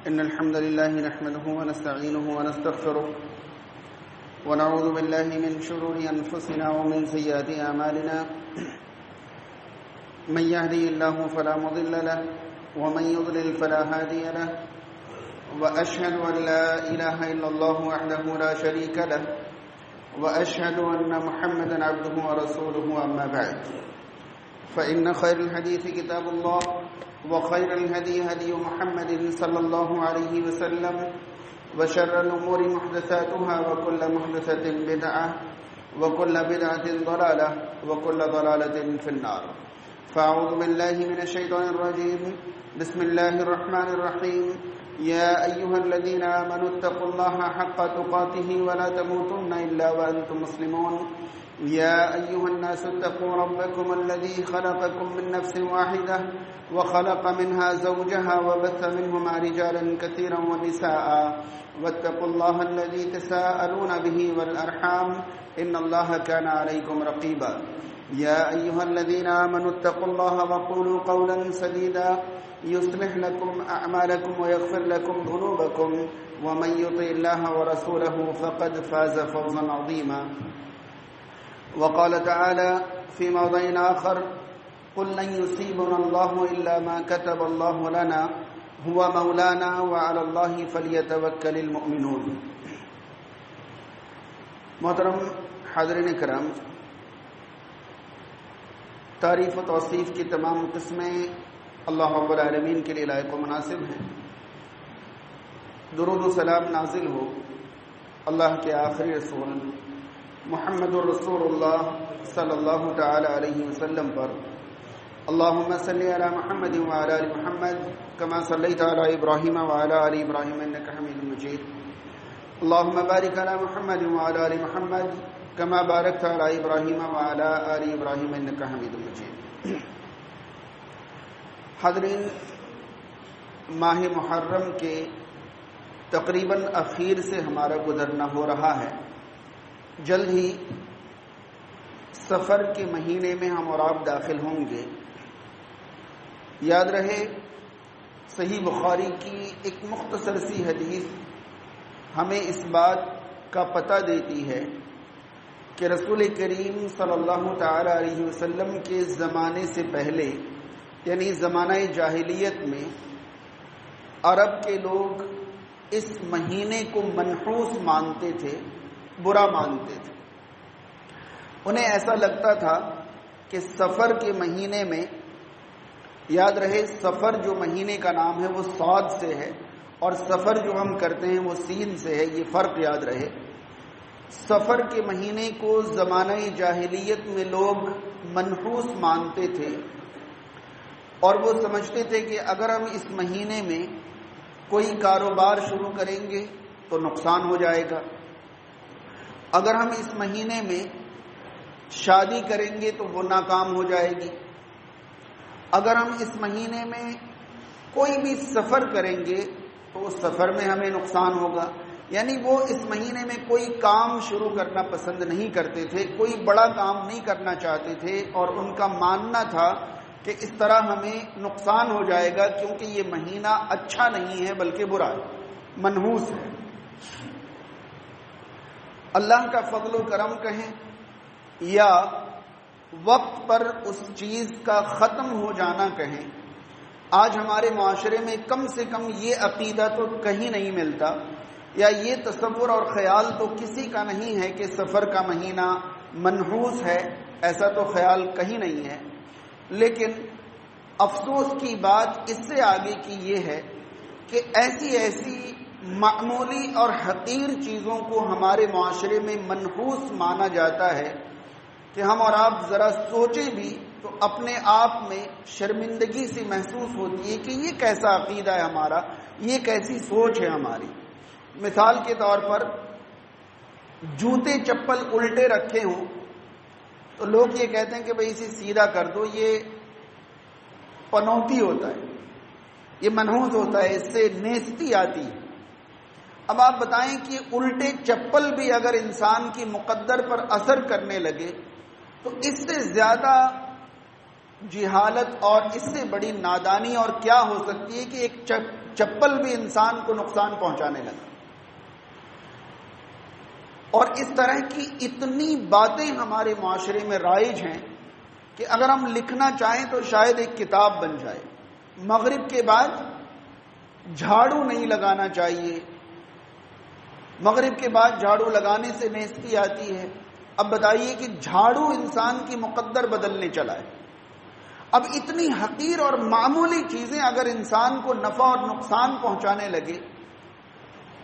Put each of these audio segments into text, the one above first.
إن الحمد لله نحمده ونستعينه ونستغفره ونعوذ بالله من شرور أنفسنا ومن سيئات أعمالنا من يهدي الله فلا مضل له ومن يضلل فلا هادي له وأشهد أن لا إله إلا الله وحده لا شريك له وأشهد أن محمدا عبده ورسوله أما بعد فإن خير الحديث كتاب الله وخير الهدي هدي محمد صلى الله عليه وسلم وشر الأمور محدثاتها وكل محدثة بدعة وكل بدعة ضلالة وكل ضلالة في النار فأعوذ بالله من الشيطان الرجيم بسم الله الرحمن الرحيم يا أيها الذين آمنوا اتقوا الله حق تقاته ولا تموتن إلا وأنتم مسلمون يا أيها الناس اتقوا ربكم الذي خلقكم من نفس واحدة وخلق منها زوجها وبث منهما رجالا كثيرا ونساء واتقوا الله الذي تساءلون به والأرحام إن الله كان عليكم رقيبا يا أيها الذين آمنوا اتقوا الله وقولوا قولا سديدا يصلح لكم أعمالكم ويغفر لكم ذنوبكم ومن يطع الله ورسوله فقد فاز فوزا عظيما وقال تعالى في موضع آخر قل لن يصيبنا الله إلا ما كتب الله لنا هو مولانا وعلى الله فليتوكل المؤمنون. محترم حاضرین کرام، تعریف و توصیف کی تمام قسمیں اللہ رب العالمین کے لیے لائق و مناسب ہیں. درود و سلام نازل ہو اللہ کے آخری رسول محمد الرسول اللہ صلی اللہ تعالی علیہ وسلم پر. اللهم صل على محمد وعلى آل محمد كما صليت على إبراهيم وعلى آل إبراهيم إنك حميد مجيد. اللهم بارك على محمد وعلى آل محمد كما باركت على إبراهيم وعلى آل إبراهيم إنك حميد مجيد. حاضرین، ماہ محرم کے تقریباً اخیر سے ہمارا گزرنا ہو رہا ہے. جلد ہی سفر کے مہینے میں ہم اور آپ داخل ہوں گے. یاد رہے، صحیح بخاری کی ایک مختصر سی حدیث ہمیں اس بات کا پتہ دیتی ہے کہ رسول کریم صلی اللہ تعالی علیہ وسلم کے زمانے سے پہلے، یعنی زمانہ جاہلیت میں، عرب کے لوگ اس مہینے کو منحوس مانتے تھے، برا مانتے تھے. انہیں ایسا لگتا تھا کہ سفر کے مہینے میں، یاد رہے سفر جو مہینے کا نام ہے وہ صاد سے ہے اور سفر جو ہم کرتے ہیں وہ سین سے ہے، یہ فرق یاد رہے. سفر کے مہینے کو زمانہ جاہلیت میں لوگ منحوس مانتے تھے اور وہ سمجھتے تھے کہ اگر ہم اس مہینے میں کوئی کاروبار شروع کریں گے تو نقصان ہو جائے گا، اگر ہم اس مہینے میں شادی کریں گے تو وہ ناکام ہو جائے گی، اگر ہم اس مہینے میں کوئی بھی سفر کریں گے تو اس سفر میں ہمیں نقصان ہوگا. یعنی وہ اس مہینے میں کوئی کام شروع کرنا پسند نہیں کرتے تھے، کوئی بڑا کام نہیں کرنا چاہتے تھے اور ان کا ماننا تھا کہ اس طرح ہمیں نقصان ہو جائے گا کیونکہ یہ مہینہ اچھا نہیں ہے بلکہ برا ہے، منحوس ہے. اللہ کا فضل و کرم کہیں یا وقت پر اس چیز کا ختم ہو جانا کہیں، آج ہمارے معاشرے میں کم سے کم یہ عقیدہ تو کہیں نہیں ملتا یا یہ تصور اور خیال تو کسی کا نہیں ہے کہ سفر کا مہینہ منحوس ہے. ایسا تو خیال کہیں نہیں ہے. لیکن افسوس کی بات اس سے آگے کی یہ ہے کہ ایسی معمولی اور حقیر چیزوں کو ہمارے معاشرے میں منحوس مانا جاتا ہے کہ ہم اور آپ ذرا سوچیں بھی تو اپنے آپ میں شرمندگی سے محسوس ہوتی ہے کہ یہ کیسا عقیدہ ہے ہمارا، یہ کیسی سوچ ہے ہماری. مثال کے طور پر جوتے چپل الٹے رکھے ہوں تو لوگ یہ کہتے ہیں کہ بھئی اسے سیدھا کر دو، یہ پنوتی ہوتا ہے، یہ منحوس ہوتا ہے، اس سے نیستی آتی ہے. اب آپ بتائیں کہ الٹے چپل بھی اگر انسان کی مقدر پر اثر کرنے لگے تو اس سے زیادہ جہالت اور اس سے بڑی نادانی اور کیا ہو سکتی ہے کہ ایک چپل بھی انسان کو نقصان پہنچانے لگا. اور اس طرح کی اتنی باتیں ہمارے معاشرے میں رائج ہیں کہ اگر ہم لکھنا چاہیں تو شاید ایک کتاب بن جائے. مغرب کے بعد جھاڑو نہیں لگانا چاہیے، مغرب کے بعد جھاڑو لگانے سے نیستی آتی ہے. اب بتائیے کہ جھاڑو انسان کی مقدر بدلنے چلا ہے. اب اتنی حقیر اور معمولی چیزیں اگر انسان کو نفع اور نقصان پہنچانے لگے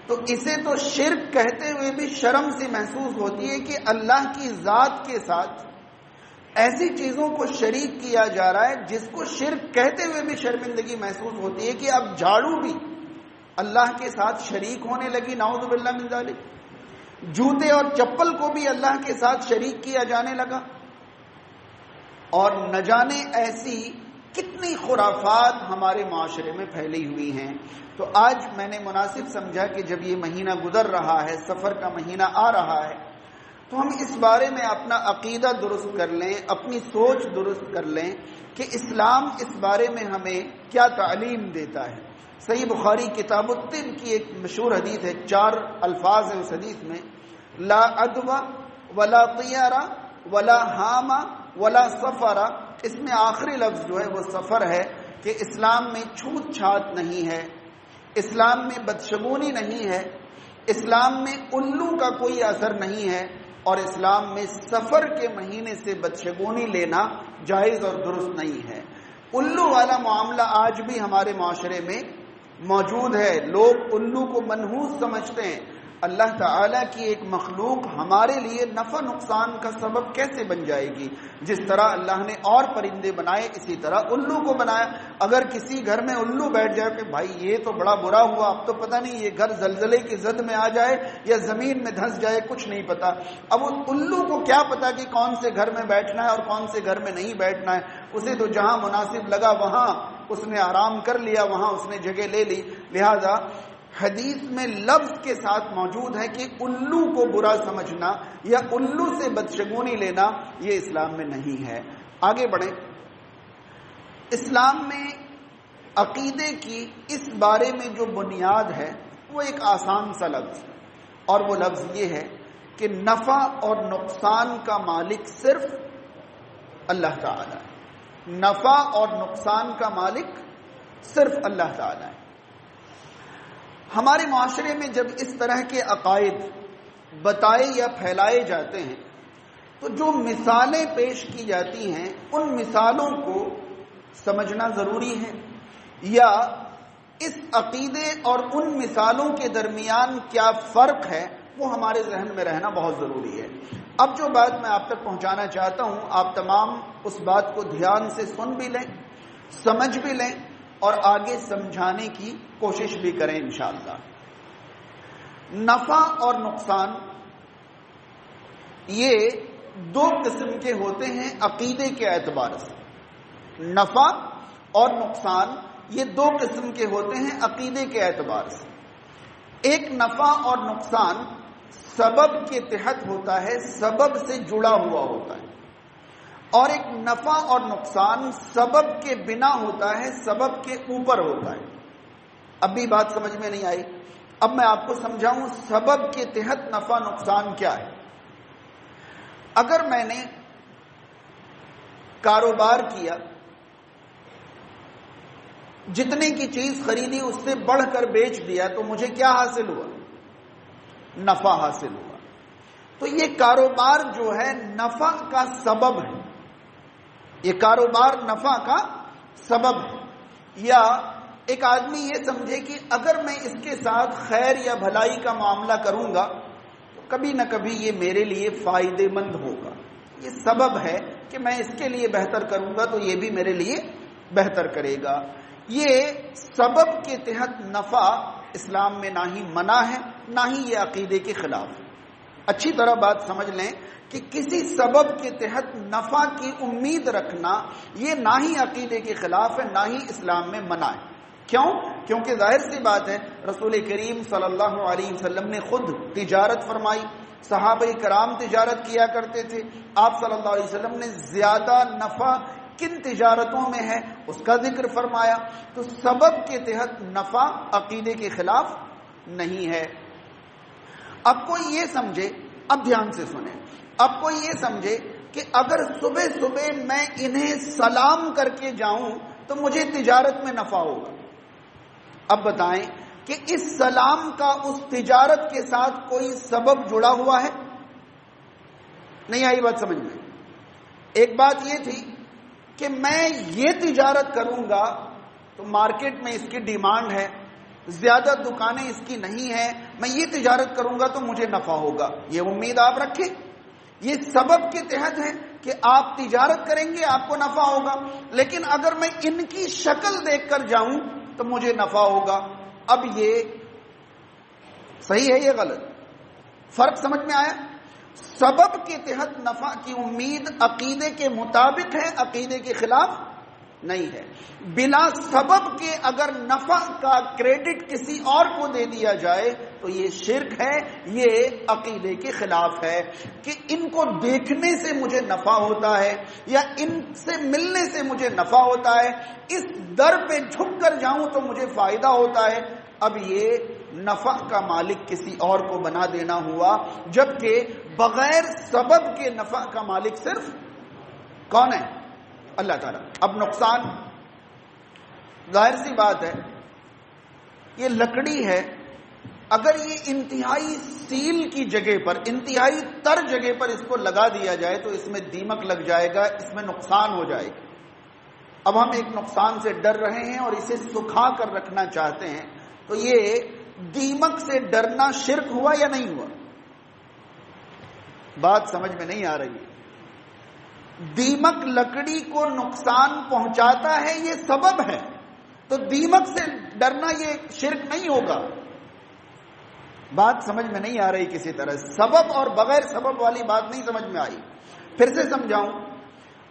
تو اسے تو شرک کہتے ہوئے بھی شرم سی محسوس ہوتی ہے کہ اللہ کی ذات کے ساتھ ایسی چیزوں کو شریک کیا جا رہا ہے جس کو شرک کہتے ہوئے بھی شرمندگی محسوس ہوتی ہے کہ اب جھاڑو بھی اللہ کے ساتھ شریک ہونے لگی. نعوذ باللہ من ذالک. جوتے اور چپل کو بھی اللہ کے ساتھ شریک کیا جانے لگا. اور نہ جانے ایسی کتنی خرافات ہمارے معاشرے میں پھیلی ہوئی ہیں. تو آج میں نے مناسب سمجھا کہ جب یہ مہینہ گزر رہا ہے، سفر کا مہینہ آ رہا ہے، تو ہم اس بارے میں اپنا عقیدہ درست کر لیں، اپنی سوچ درست کر لیں کہ اسلام اس بارے میں ہمیں کیا تعلیم دیتا ہے. صحیح بخاری کتاب الطب کی ایک مشہور حدیث ہے، 4 الفاظ ہیں اس حدیث میں: لا عدوى ولا طیارہ ولا حامہ ولا سفرہ. اس میں آخری لفظ جو ہے وہ سفر ہے کہ اسلام میں چھوت چھات نہیں ہے، اسلام میں بدشگونی نہیں ہے، اسلام میں الو کا کوئی اثر نہیں ہے، اور اسلام میں سفر کے مہینے سے بدشگونی لینا جائز اور درست نہیں ہے. الو والا معاملہ آج بھی ہمارے معاشرے میں موجود ہے. لوگ الو کو منحوس سمجھتے ہیں. اللہ تعالیٰ کی ایک مخلوق ہمارے لیے نفع نقصان کا سبب کیسے بن جائے گی؟ جس طرح اللہ نے اور پرندے بنائے اسی طرح الو کو بنایا. اگر کسی گھر میں الو بیٹھ جائے کہ بھائی یہ تو بڑا برا ہوا، اب تو پتہ نہیں یہ گھر زلزلے کی زد میں آ جائے یا زمین میں دھنس جائے، کچھ نہیں پتا. اب اس الو کو کیا پتا کہ کون سے گھر میں بیٹھنا ہے اور کون سے گھر میں نہیں بیٹھنا ہے؟ اسے تو جہاں مناسب لگا وہاں اس نے آرام کر لیا، وہاں اس نے جگہ لے لی. لہذا حدیث میں لفظ کے ساتھ موجود ہے کہ الو کو برا سمجھنا یا الو سے بدشگونی لینا یہ اسلام میں نہیں ہے. آگے بڑھیں. اسلام میں عقیدے کی اس بارے میں جو بنیاد ہے وہ ایک آسان سا لفظ ہے، اور وہ لفظ یہ ہے کہ نفع اور نقصان کا مالک صرف اللہ تعالی ہے. نفع اور نقصان کا مالک صرف اللہ تعالی ہے. ہمارے معاشرے میں جب اس طرح کے عقائد بتائے یا پھیلائے جاتے ہیں تو جو مثالیں پیش کی جاتی ہیں ان مثالوں کو سمجھنا ضروری ہے، یا اس عقیدے اور ان مثالوں کے درمیان کیا فرق ہے وہ ہمارے ذہن میں رہنا بہت ضروری ہے. اب جو بات میں آپ تک پہنچانا چاہتا ہوں آپ تمام اس بات کو دھیان سے سن بھی لیں، سمجھ بھی لیں اور آگے سمجھانے کی کوشش بھی کریں انشاءاللہ. نفع اور نقصان یہ 2 قسم کے ہوتے ہیں عقیدے کے اعتبار سے. نفع اور نقصان یہ 2 قسم کے ہوتے ہیں عقیدے کے اعتبار سے. ایک نفع اور نقصان سبب کے تحت ہوتا ہے، سبب سے جڑا ہوا ہوتا ہے، اور ایک نفع اور نقصان سبب کے بنا ہوتا ہے، سبب کے اوپر ہوتا ہے. اب بھی بات سمجھ میں نہیں آئی. اب میں آپ کو سمجھاؤں سبب کے تحت نفع نقصان کیا ہے. اگر میں نے کاروبار کیا، جتنے کی چیز خریدی اس سے بڑھ کر بیچ دیا تو مجھے کیا حاصل ہوا؟ نفع حاصل ہوا. تو یہ کاروبار جو ہے نفع کا سبب ہے، یہ کاروبار نفع کا سبب ہے. یا ایک آدمی یہ سمجھے کہ اگر میں اس کے ساتھ خیر یا بھلائی کا معاملہ کروں گا تو کبھی نہ کبھی یہ میرے لیے فائدے مند ہوگا، یہ سبب ہے کہ میں اس کے لیے بہتر کروں گا تو یہ بھی میرے لیے بہتر کرے گا. یہ سبب کے تحت نفع اسلام میں نہ ہی منع ہے نہ ہی یہ عقیدے کے خلاف ہے. اچھی طرح بات سمجھ لیں کہ کسی سبب کے تحت نفع کی امید رکھنا یہ نہ ہی عقیدے کے خلاف ہے نہ ہی اسلام میں منع ہے. کیوں؟ کیونکہ ظاہر سی بات ہے رسول کریم صلی اللہ علیہ وسلم نے خود تجارت فرمائی، صحابہ کرام تجارت کیا کرتے تھے. آپ صلی اللہ علیہ وسلم نے زیادہ نفع کن تجارتوں میں ہے اس کا ذکر فرمایا. تو سبب کے تحت نفع عقیدے کے خلاف نہیں ہے. اب کوئی یہ سمجھے، اب دھیان سے سنیں، اب کوئی یہ سمجھے کہ اگر صبح صبح میں انہیں سلام کر کے جاؤں تو مجھے تجارت میں نفع ہوگا. اب بتائیں کہ اس سلام کا اس تجارت کے ساتھ کوئی سبب جڑا ہوا ہے؟ نہیں آئی بات سمجھ میں؟ ایک بات یہ تھی کہ میں یہ تجارت کروں گا تو مارکیٹ میں اس کی ڈیمانڈ ہے، زیادہ دکانیں اس کی نہیں ہیں، میں یہ تجارت کروں گا تو مجھے نفع ہوگا. یہ امید آپ رکھیں، یہ سبب کے تحت ہے کہ آپ تجارت کریں گے آپ کو نفع ہوگا. لیکن اگر میں ان کی شکل دیکھ کر جاؤں تو مجھے نفع ہوگا. اب یہ صحیح ہے، یہ غلط؟ فرق سمجھ میں آیا؟ سبب کے تحت نفع کی امید عقیدے کے مطابق ہے، عقیدے کے خلاف نہیں ہے. بلا سبب کے اگر نفع کا کریڈٹ کسی اور کو دے دیا جائے تو یہ شرک ہے، یہ عقیدے کے خلاف ہے. کہ ان کو دیکھنے سے مجھے نفع ہوتا ہے یا ان سے ملنے سے مجھے نفع ہوتا ہے، اس در پہ جھک کر جاؤں تو مجھے فائدہ ہوتا ہے. اب یہ نفع کا مالک کسی اور کو بنا دینا ہوا، جبکہ بغیر سبب کے نفع کا مالک صرف کون ہے؟ اللہ تعالیٰ. اب نقصان، ظاہر سی بات ہے، یہ لکڑی ہے، اگر یہ انتہائی سیل کی جگہ پر، انتہائی تر جگہ پر اس کو لگا دیا جائے تو اس میں دیمک لگ جائے گا، اس میں نقصان ہو جائے گا. اب ہم ایک نقصان سے ڈر رہے ہیں اور اسے سکھا کر رکھنا چاہتے ہیں، تو یہ دیمک سے ڈرنا شرک ہوا یا نہیں ہوا؟ بات سمجھ میں نہیں آ رہی. دیمک لکڑی کو نقصان پہنچاتا ہے، یہ سبب ہے، تو دیمک سے ڈرنا یہ شرک نہیں ہوگا. بات سمجھ میں نہیں آ رہی کسی طرح. سبب اور بغیر سبب والی بات نہیں سمجھ میں آئی. پھر سے سمجھاؤں،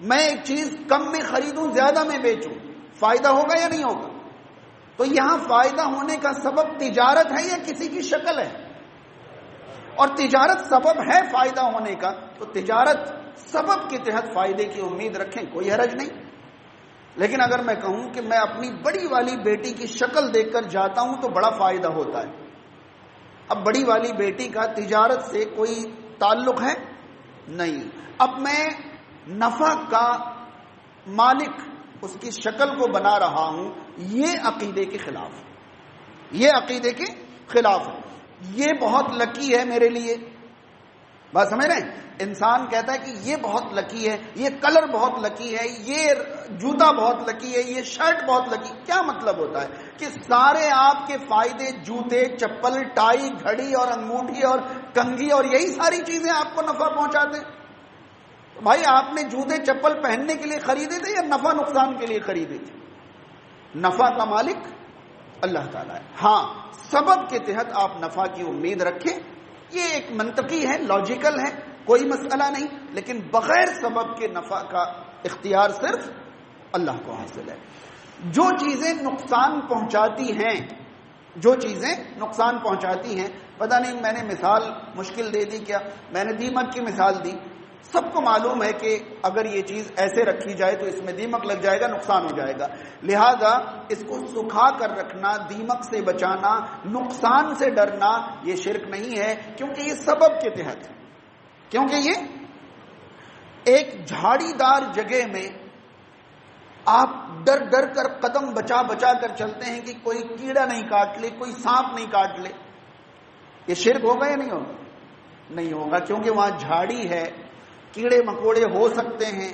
میں ایک چیز کم میں خریدوں زیادہ میں بیچوں، فائدہ ہوگا یا نہیں ہوگا؟ تو یہاں فائدہ ہونے کا سبب تجارت ہے یا کسی کی شکل ہے؟ اور تجارت سبب ہے فائدہ ہونے کا، تو تجارت سبب کے تحت فائدے کی امید رکھیں، کوئی حرج نہیں. لیکن اگر میں کہوں کہ میں اپنی بڑی والی بیٹی کی شکل دیکھ کر جاتا ہوں تو بڑا فائدہ ہوتا ہے، اب بڑی والی بیٹی کا تجارت سے کوئی تعلق ہے نہیں. اب میں نفع کا مالک اس کی شکل کو بنا رہا ہوں، یہ عقیدے کے خلاف، یہ عقیدے کے خلاف ہے. یہ بہت لکی ہے میرے لیے، بات سمجھ رہے ہیں؟ انسان کہتا ہے کہ یہ بہت لکی ہے، یہ کلر بہت لکی ہے، یہ جوتا بہت لکی ہے، یہ شرٹ بہت لکی. کیا مطلب ہوتا ہے کہ سارے آپ کے فائدے، جوتے، چپل، ٹائی، گھڑی اور انگوٹھی اور کنگھی اور یہی ساری چیزیں آپ کو نفع پہنچاتے ہیں؟ بھائی آپ نے جوتے چپل پہننے کے لیے خریدے تھے یا نفع نقصان کے لیے خریدے تھے؟ نفع کا مالک اللہ تعالیٰ ہے. ہاں سبب کے تحت آپ نفع کی امید رکھیں، یہ ایک منطقی ہے، لاجیکل ہے، کوئی مسئلہ نہیں. لیکن بغیر سبب کے نفع کا اختیار صرف اللہ کو حاصل ہے. جو چیزیں نقصان پہنچاتی ہیں، جو چیزیں نقصان پہنچاتی ہیں، پتہ نہیں میں نے مثال مشکل دے دی کیا؟ میں نے دیمک کی مثال دی. سب کو معلوم ہے کہ اگر یہ چیز ایسے رکھی جائے تو اس میں دیمک لگ جائے گا، نقصان ہو جائے گا. لہذا اس کو سکھا کر رکھنا، دیمک سے بچانا، نقصان سے ڈرنا، یہ شرک نہیں ہے، کیونکہ یہ سبب کے تحت ہے. کیونکہ یہ ایک جھاڑی دار جگہ میں آپ ڈر ڈر کر قدم بچا بچا کر چلتے ہیں کہ کوئی کیڑا نہیں کاٹ لے، کوئی سانپ نہیں کاٹ لے. یہ شرک ہوگا یا نہیں ہوگا؟ نہیں ہوگا، کیونکہ وہاں جھاڑی ہے، کیڑے مکوڑے ہو سکتے ہیں،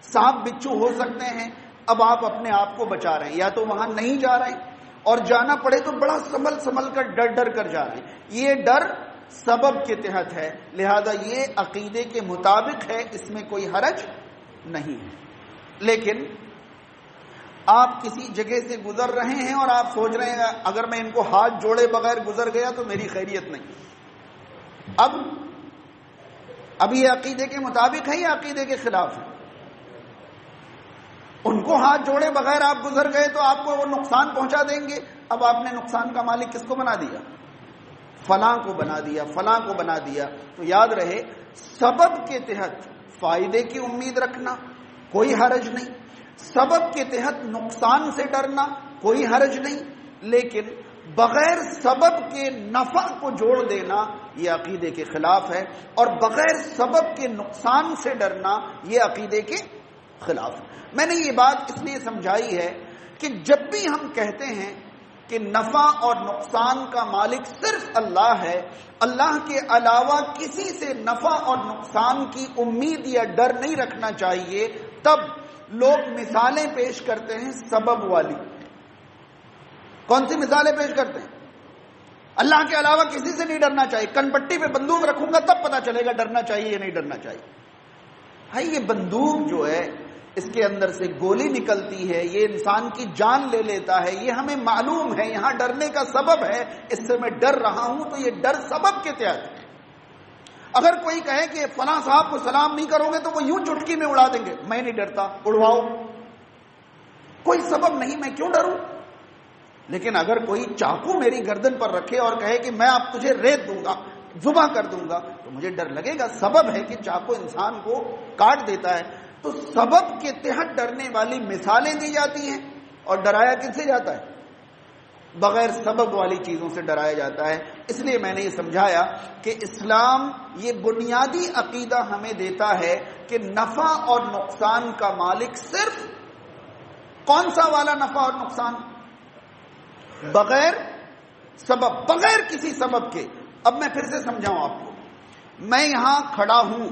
سانپ بچھو ہو سکتے ہیں. اب آپ اپنے آپ کو بچا رہے ہیں، یا تو وہاں نہیں جا رہے ہیں اور جانا پڑے تو بڑا سنبھل سنبھل کر ڈر ڈر کر جا رہے ہیں. یہ ڈر سبب کے تحت ہے، لہذا یہ عقیدے کے مطابق ہے، اس میں کوئی حرج نہیں ہے. لیکن آپ کسی جگہ سے گزر رہے ہیں اور آپ سوچ رہے ہیں اگر میں ان کو ہاتھ جوڑے بغیر گزر گیا تو میری خیریت نہیں. اب یہ عقیدے کے مطابق ہے یا عقیدے کے خلاف ہے؟ ان کو ہاتھ جوڑے بغیر آپ گزر گئے تو آپ کو وہ نقصان پہنچا دیں گے. اب آپ نے نقصان کا مالک کس کو بنا دیا؟ فلاں کو بنا دیا، فلاں کو بنا دیا. تو یاد رہے، سبب کے تحت فائدے کی امید رکھنا کوئی حرج نہیں، سبب کے تحت نقصان سے ڈرنا کوئی حرج نہیں، لیکن بغیر سبب کے نفع کو جوڑ دینا یہ عقیدے کے خلاف ہے، اور بغیر سبب کے نقصان سے ڈرنا یہ عقیدے کے خلاف ہے۔ میں نے یہ بات اس لیے سمجھائی ہے کہ جب بھی ہم کہتے ہیں کہ نفع اور نقصان کا مالک صرف اللہ ہے، اللہ کے علاوہ کسی سے نفع اور نقصان کی امید یا ڈر نہیں رکھنا چاہیے، تب لوگ مثالیں پیش کرتے ہیں سبب والی۔ کون سی مثالیں پیش کرتے ہیں؟ اللہ کے علاوہ کسی سے نہیں ڈرنا چاہیے، کن پٹی پہ بندوق رکھوں گا تب پتا چلے گا ڈرنا چاہیے یا نہیں ڈرنا چاہیے۔ بھائی یہ بندوق جو ہے اس کے اندر سے گولی نکلتی ہے، یہ انسان کی جان لے لیتا ہے، یہ ہمیں معلوم ہے، یہاں ڈرنے کا سبب ہے، اس سے میں ڈر رہا ہوں، تو یہ ڈر سبب کے تحت ہے۔ اگر کوئی کہے کہ فلاں صاحب کو سلام نہیں کرو گے تو وہ یوں چٹکی میں اڑا دیں گے، میں نہیں ڈرتا، اڑواؤ، کوئی سبب نہیں، میں کیوں ڈروں؟ لیکن اگر کوئی چاقو میری گردن پر رکھے اور کہے کہ میں اب تجھے ریت دوں گا، ذبح کر دوں گا، تو مجھے ڈر لگے گا۔ سبب ہے کہ چاقو انسان کو کاٹ دیتا ہے، تو سبب کے تحت ڈرنے والی مثالیں دی جاتی ہیں، اور ڈرایا کس سے جاتا ہے؟ بغیر سبب والی چیزوں سے ڈرایا جاتا ہے۔ اس لیے میں نے یہ سمجھایا کہ اسلام یہ بنیادی عقیدہ ہمیں دیتا ہے کہ نفع اور نقصان کا مالک صرف کون سا والا نفع اور نقصان؟ بغیر سبب، بغیر کسی سبب کے۔ اب میں پھر سے سمجھاؤں آپ کو، میں یہاں کھڑا ہوں،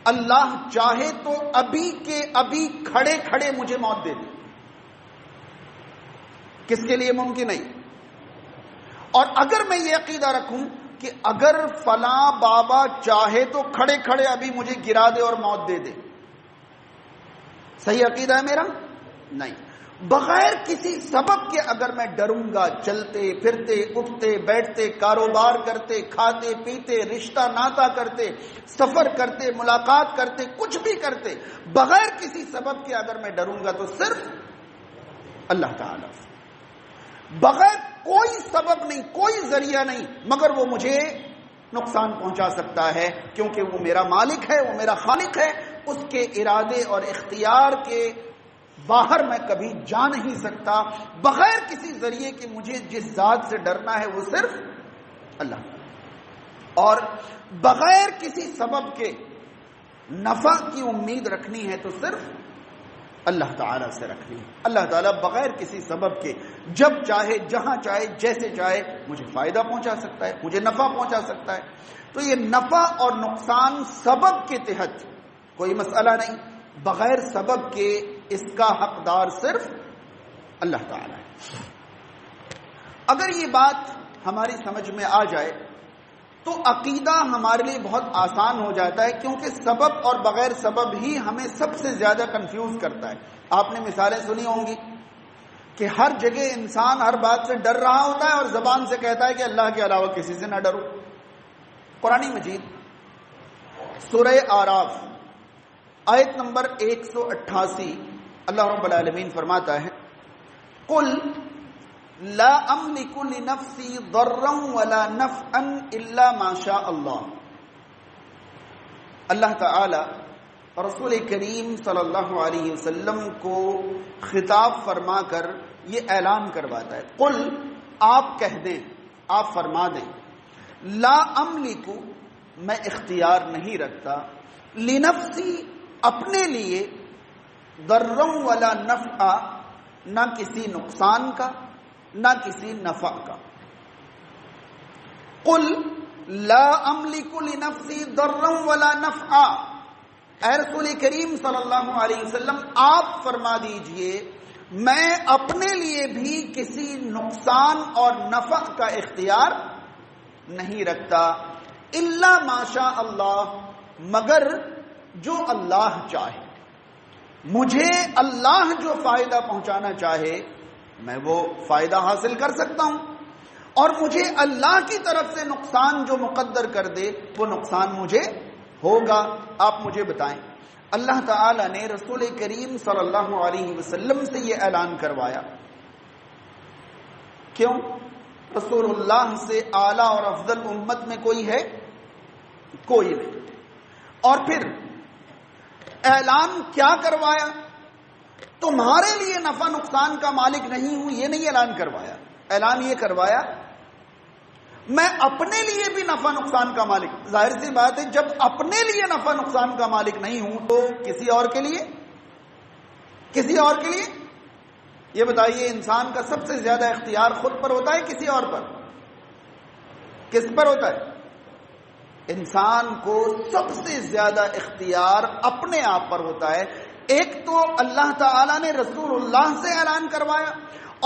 اللہ چاہے تو ابھی کے ابھی کھڑے کھڑے مجھے موت دے دے، کس کے لیے ممکن نہیں؟ اور اگر میں یہ عقیدہ رکھوں کہ اگر فلاں بابا چاہے تو کھڑے کھڑے ابھی مجھے گرا دے اور موت دے دے، صحیح عقیدہ ہے میرا؟ نہیں۔ بغیر کسی سبب کے اگر میں ڈروں گا، چلتے پھرتے اٹھتے بیٹھتے، کاروبار کرتے، کھاتے پیتے، رشتہ ناتا کرتے، سفر کرتے، ملاقات کرتے، کچھ بھی کرتے، بغیر کسی سبب کے اگر میں ڈروں گا تو صرف اللہ تعالی، بغیر کوئی سبب نہیں، کوئی ذریعہ نہیں، مگر وہ مجھے نقصان پہنچا سکتا ہے، کیونکہ وہ میرا مالک ہے، وہ میرا خالق ہے، اس کے ارادے اور اختیار کے باہر میں کبھی جا نہیں سکتا۔ بغیر کسی ذریعے کے مجھے جس ذات سے ڈرنا ہے وہ صرف اللہ، اور بغیر کسی سبب کے نفع کی امید رکھنی ہے تو صرف اللہ تعالیٰ سے رکھنی ہے۔ اللہ تعالیٰ بغیر کسی سبب کے جب چاہے، جہاں چاہے، جیسے چاہے مجھے فائدہ پہنچا سکتا ہے، مجھے نفع پہنچا سکتا ہے۔ تو یہ نفع اور نقصان سبب کے تحت کوئی مسئلہ نہیں، بغیر سبب کے اس کا حقدار صرف اللہ تعالیٰ ہے۔ اگر یہ بات ہماری سمجھ میں آ جائے تو عقیدہ ہمارے لیے بہت آسان ہو جاتا ہے، کیونکہ سبب اور بغیر سبب ہی ہمیں سب سے زیادہ کنفیوز کرتا ہے۔ آپ نے مثالیں سنی ہوں گی کہ ہر جگہ انسان ہر بات سے ڈر رہا ہوتا ہے اور زبان سے کہتا ہے کہ اللہ کے علاوہ کسی سے نہ ڈرو۔ قرآن مجید سورہ اعراف آیت نمبر 188، اللہ رب العالمین فرماتا ہے، قل لا املک لنفسی ضرا ولا نفعا الا ما شاء اللہ۔ اللہ تعالی رسول کریم صلی اللہ علیہ وسلم کو خطاب فرما کر یہ اعلان کرواتا ہے، قل آپ کہہ دیں، آپ فرما دیں، لا املک میں اختیار نہیں رکھتا، لنفسی اپنے لیے، ضرا ولا نفعا نہ کسی نقصان کا نہ کسی نفع کا۔ قل لا املک لنفسی ضرا ولا نفعا، اے رسول کریم صلی اللہ علیہ وسلم آپ فرما دیجئے میں اپنے لیے بھی کسی نقصان اور نفع کا اختیار نہیں رکھتا، الا ما شاء اللہ، مگر جو اللہ چاہے، مجھے اللہ جو فائدہ پہنچانا چاہے میں وہ فائدہ حاصل کر سکتا ہوں، اور مجھے اللہ کی طرف سے نقصان جو مقدر کر دے وہ نقصان مجھے ہوگا۔ آپ مجھے بتائیں، اللہ تعالی نے رسول کریم صلی اللہ علیہ وسلم سے یہ اعلان کروایا، کیوں؟ رسول اللہ سے اعلیٰ اور افضل امت میں کوئی ہے؟ کوئی نہیں۔ اور پھر اعلان کیا کروایا؟ تمہارے لیے نفع نقصان کا مالک نہیں ہوں، یہ نہیں اعلان کروایا. اعلان یہ کروایا میں اپنے لیے بھی نفع نقصان کا مالک. ظاہر سی بات ہے جب اپنے لیے نفع نقصان کا مالک نہیں ہوں تو کسی اور کے لیے یہ بتائیے انسان کا سب سے زیادہ اختیار خود پر ہوتا ہے کسی اور پر؟ کس پر ہوتا ہے؟ انسان کو سب سے زیادہ اختیار اپنے آپ پر ہوتا ہے. ایک تو اللہ تعالی نے رسول اللہ سے اعلان کروایا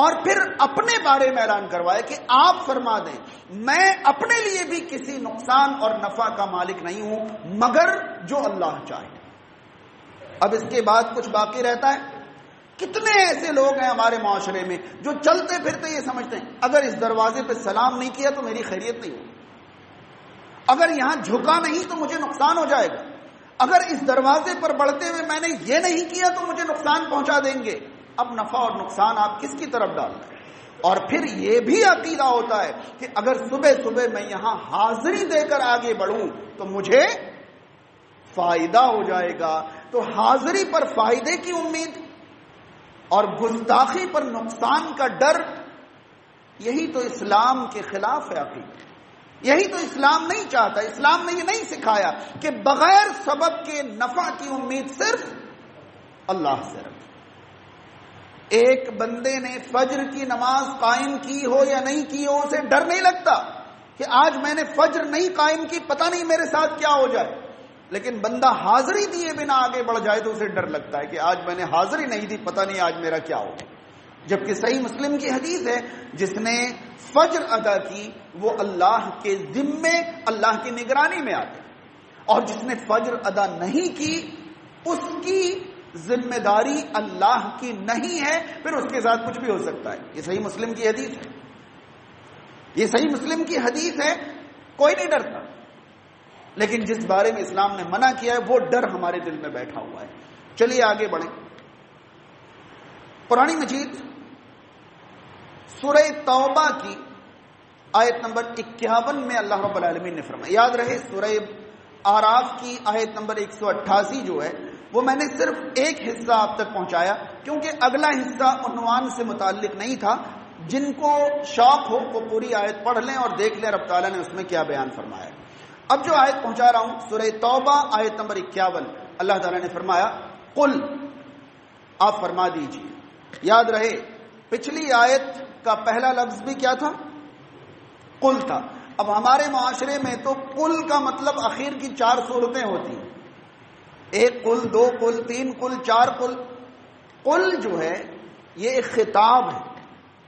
اور پھر اپنے بارے میں اعلان کروایا کہ آپ فرما دیں میں اپنے لیے بھی کسی نقصان اور نفع کا مالک نہیں ہوں مگر جو اللہ چاہے. اب اس کے بعد کچھ باقی رہتا ہے. کتنے ایسے لوگ ہیں ہمارے معاشرے میں جو چلتے پھرتے یہ سمجھتے ہیں اگر اس دروازے پہ سلام نہیں کیا تو میری خیریت نہیں ہوگی، اگر یہاں جھکا نہیں تو مجھے نقصان ہو جائے گا، اگر اس دروازے پر بڑھتے ہوئے میں نے یہ نہیں کیا تو مجھے نقصان پہنچا دیں گے. اب نفع اور نقصان آپ کس کی طرف ڈال رہے ہیں؟ اور پھر یہ بھی عقیدہ ہوتا ہے کہ اگر صبح صبح میں یہاں حاضری دے کر آگے بڑھوں تو مجھے فائدہ ہو جائے گا. تو حاضری پر فائدے کی امید اور گستاخی پر نقصان کا ڈر، یہی تو اسلام کے خلاف ہے عقیدہ. یہی تو اسلام نہیں چاہتا. اسلام نے یہ نہیں سکھایا کہ بغیر سبب کے نفع کی امید صرف اللہ سے رکھیں. ایک بندے نے فجر کی نماز قائم کی ہو یا نہیں کی ہو اسے ڈر نہیں لگتا کہ آج میں نے فجر نہیں قائم کی پتہ نہیں میرے ساتھ کیا ہو جائے. لیکن بندہ حاضری دیے بنا آگے بڑھ جائے تو اسے ڈر لگتا ہے کہ آج میں نے حاضری نہیں دی پتہ نہیں آج میرا کیا ہو. جبکہ صحیح مسلم کی حدیث ہے جس نے فجر ادا کی وہ اللہ کے ذمے اللہ کی نگرانی میں آتے، اور جس نے فجر ادا نہیں کی اس کی ذمہ داری اللہ کی نہیں ہے، پھر اس کے ساتھ کچھ بھی ہو سکتا ہے. یہ صحیح مسلم کی حدیث ہے. یہ صحیح مسلم کی حدیث ہے. کوئی نہیں ڈرتا، لیکن جس بارے میں اسلام نے منع کیا ہے وہ ڈر ہمارے دل میں بیٹھا ہوا ہے. چلیے آگے بڑھیں. قرآن مجید سورہ توبہ کی آیت نمبر 51 میں اللہ رب العالمین نے فرمایا. یاد رہے سورہ آراف کی آیت نمبر 188 جو ہے وہ میں نے صرف ایک حصہ آپ تک پہنچایا کیونکہ اگلا حصہ عنوان سے متعلق نہیں تھا. جن کو شوق ہو وہ پوری آیت پڑھ لیں اور دیکھ لیں رب تعالیٰ نے اس میں کیا بیان فرمایا. اب جو آیت پہنچا رہا ہوں سورہ توبہ آیت نمبر 51 اللہ تعالیٰ نے فرمایا قل، آپ فرما دیجیے. یاد رہے پچھلی آیت کا پہلا لفظ بھی کیا تھا؟ قل تھا. اب ہمارے معاشرے میں تو قل کا مطلب اخیر کی 4 صورتیں ہوتی ہیں، 1 قل 2 قل 3 قل 4 قل. قل جو ہے یہ ایک خطاب ہے